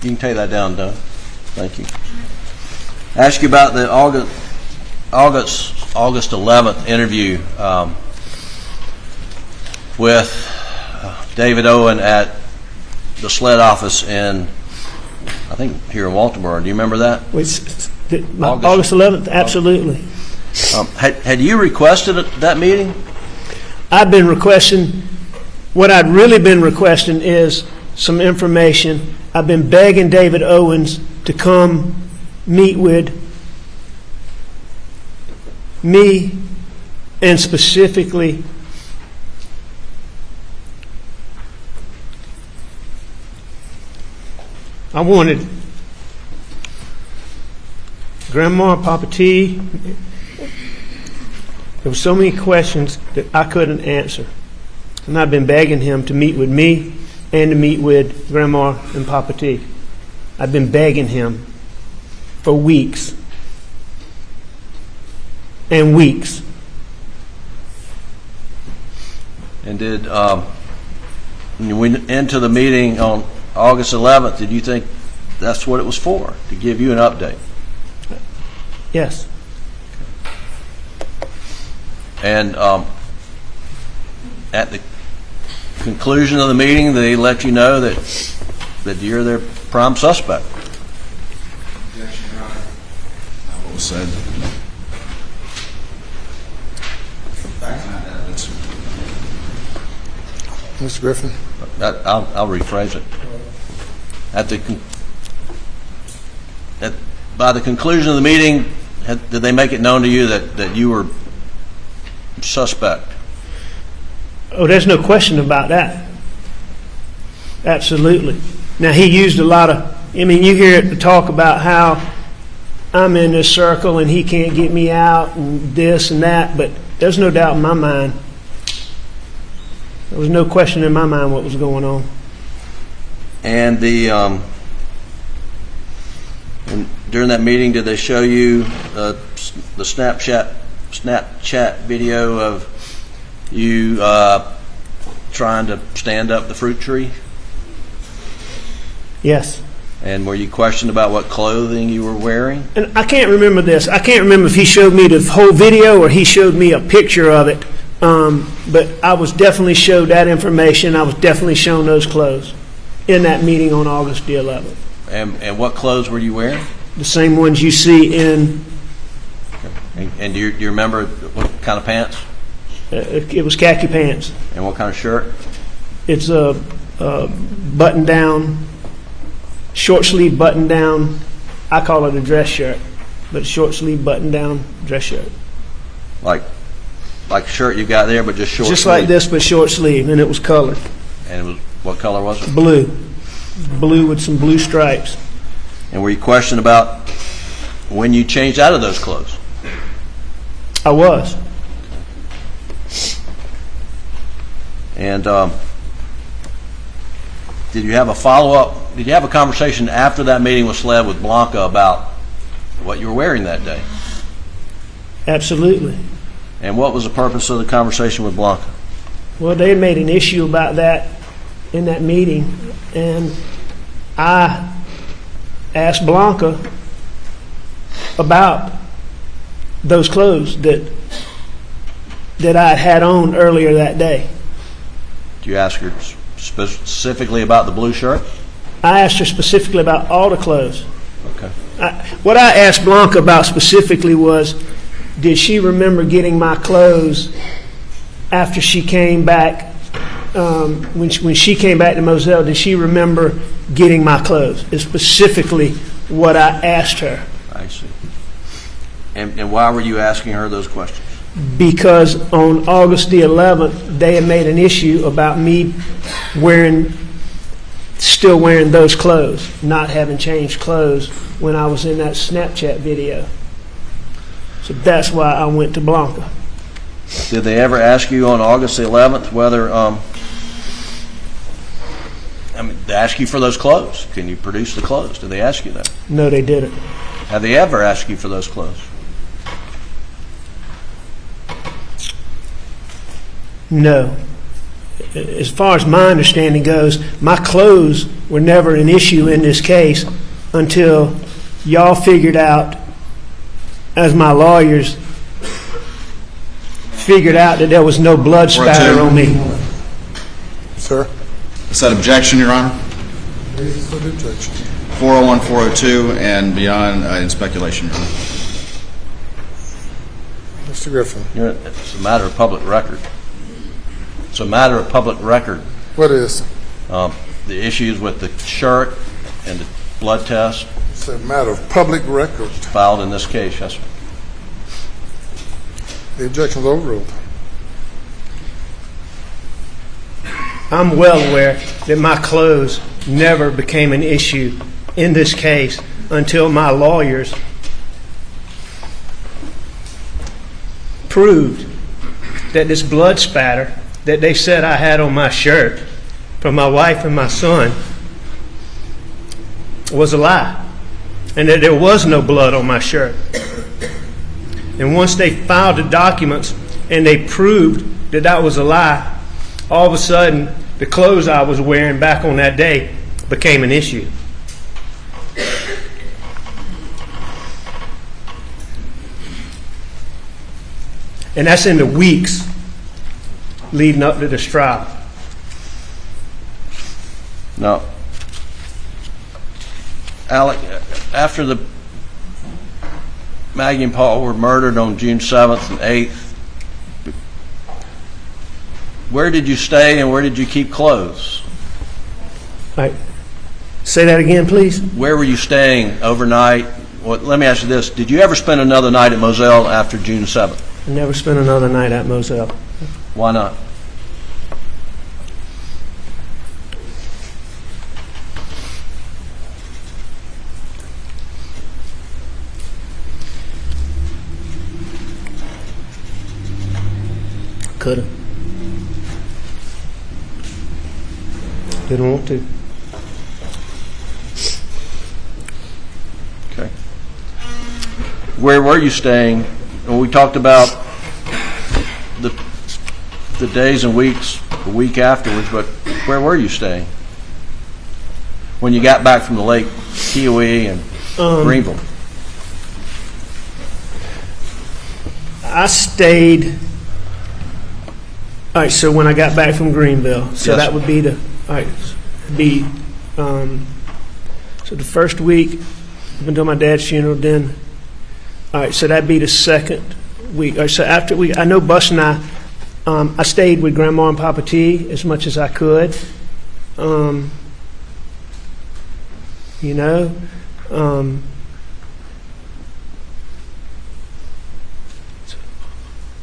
can take that down, Doug. Thank you. Ask you about the August 11th interview with David Owen at the SLED office in, I think, here in Walterboro. Do you remember that? August 11th, absolutely. Had you requested that meeting? I've been requesting, what I'd really been requesting is some information. I've been begging David Owens to come meet with me, and specifically I wanted Grandma, Papa T. There were so many questions that I couldn't answer. And I've been begging him to meet with me and to meet with Grandma and Papa T. I've been begging him for weeks and weeks. And did when you went into the meeting on August 11th, did you think that's what it was for, to give you an update? Yes. And at the conclusion of the meeting, they let you know that you're their prime suspect. Objection, Your Honor. What was said. Back on that evidence. Mr. Griffin? I'll rephrase it. By the conclusion of the meeting, did they make it known to you that you were suspect? Oh, there's no question about that. Absolutely. Now, he used a lot of, you hear it talk about how I'm in this circle and he can't get me out and this and that, but there's no doubt in my mind. There was no question in my mind what was going on. And during that meeting, did they show you the Snapchat video of you trying to stand up the fruit tree? Yes. And were you questioned about what clothing you were wearing? And I can't remember this. I can't remember if he showed me the whole video or he showed me a picture of it. But I was definitely showed that information. I was definitely shown those clothes in that meeting on August the 11th. And what clothes were you wearing? The same ones you see in... And do you remember what kind of pants? It was khaki pants. And what kind of shirt? It's a button-down, short-sleeve button-down. I call it a dress shirt, but a short-sleeve button-down dress shirt. Like the shirt you got there, but just short Just sleeve? like this, but short-sleeve, and it was colored. And it was, what color was it? Blue. Blue with some blue stripes. And were you questioned about when you changed out of those clothes? I was. And did you have a follow-up? Did you have a conversation after that meeting with SLED with Blanca about what you were wearing that day? Absolutely. And what was the purpose of the conversation with Blanca? Well, they made an issue about that in that meeting, and I asked Blanca about those clothes that I had on earlier that day. Did you ask her specifically about the blue shirt? I asked her specifically about all the clothes. Okay. What I asked Blanca about specifically was, did she remember getting my clothes after she came back? When she came back to Moselle, did she remember getting my clothes? Is specifically what I asked her. I see. And why were you asking her those questions? Because on August the 11th, they had made an issue about me still wearing those clothes, not having changed clothes when I was in that Snapchat video. So that's why I went to Blanca. Did they ever ask you on August the 11th whether, they ask you for those clothes? Can you produce the clothes? Did they ask you that? No, they didn't. Have they ever asked you for those clothes? No. As far as my understanding goes, my clothes were never an issue in this case until y'all figured out, as my lawyers figured out, that there was no blood spatter on me. Sir? Is that objection, Your Honor? Reasons for the objection. 401, 402, and beyond in speculation, Your Honor. Mr. Griffin? It's a matter of public record. It's a matter of public record. What is? The issues with the shirt and the blood test It's a matter of public record. filed in this case, yes, sir. The objection is overruled. I'm well aware that my clothes never became an issue in this case until my lawyers proved that this blood spatter that they said I had on my shirt from my wife and my son was a lie, and that there was no blood on my shirt. And once they filed the documents and they proved that that was a lie, all of a sudden the clothes I was wearing back on that day became an issue. And that's in the weeks leading up to this trial. Now, Alec, after the Maggie and Paul were murdered on June 7th and 8th, where did you stay and where did you keep clothes? All right. Say that again, please. Where were you staying overnight? Well, let me ask you this. Did you ever spend another night at Moselle after June 7th? I never spent another night at Moselle. Why not? Could have. Didn't want to. Okay. Where were you staying? Well, we talked about the days and weeks, the week afterwards, but where were you staying when you got back from the lake, Kiowee and Greenville? I stayed. All right, so when I got back from Greenville, so Yes. that would be the, all right, so the first week, up until my dad's funeral, then, all right, so that'd be the second week. All right, so after I know Bus and I stayed with Grandma and Papa T as much as I could. You know,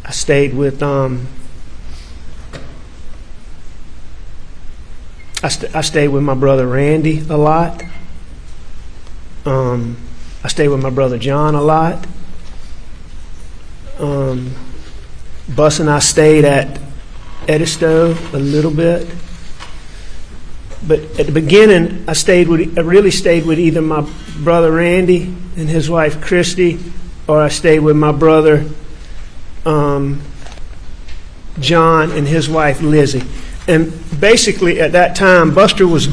I stayed with, I stayed with my brother Randy a lot. I stayed with my brother John a lot. Bus and I stayed at Edisto a little bit. But at the beginning, I really stayed with either my brother Randy and his wife Christy, or I stayed with my brother John and his wife Lizzie. And basically at that time, Buster worked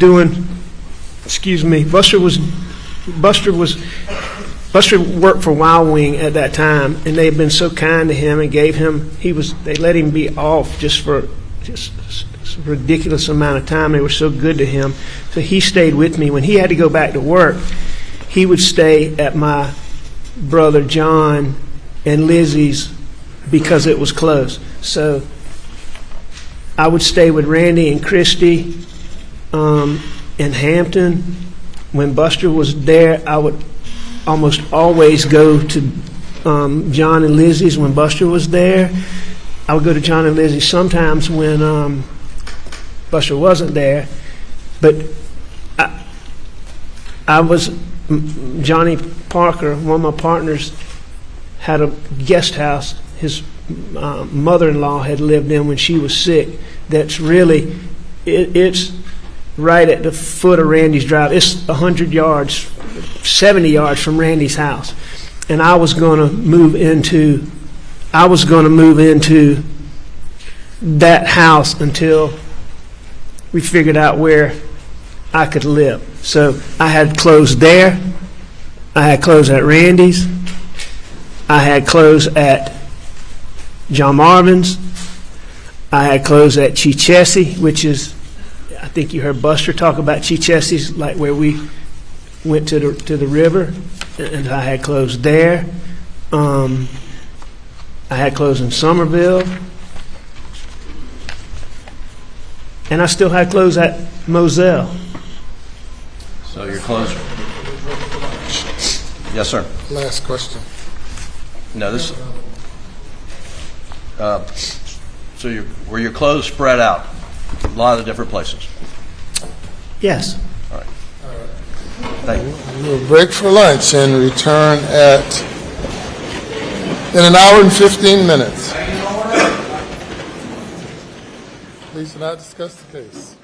for Wild Wing at that time, and they had been so kind to him and they let him be off just for a ridiculous amount of time. They were so good to him. So he stayed with me. When he had to go back to work, he would stay at my brother John and Lizzie's because it was close. So I would stay with Randy and Christy in Hampton. When Buster was there, I would almost always go to John and Lizzie's when Buster was there. I would go to John and Lizzie sometimes when Buster wasn't there. But Johnny Parker, one of my partners, had a guest house his mother-in-law had lived in when she was sick. That's really, it's right at the foot of Randy's drive. It's 100 yards, 70 yards from Randy's house. And I was going to move into that house until we figured out where I could live. So I had clothes there. I had clothes at Randy's. I had clothes at John Marvin's. I had clothes at Chichesi, which is, I think you heard Buster talk about Chichesi's, like where we went to the river, and I had clothes there. I had clothes in Somerville, and I still had clothes at Moselle. So your clothes. Yes, sir. Last question. No, this. So were your clothes spread out a lot of different places? Yes. All right. Thank you. We'll break for lunch and return in an hour and 15 minutes. Please do not discuss the case.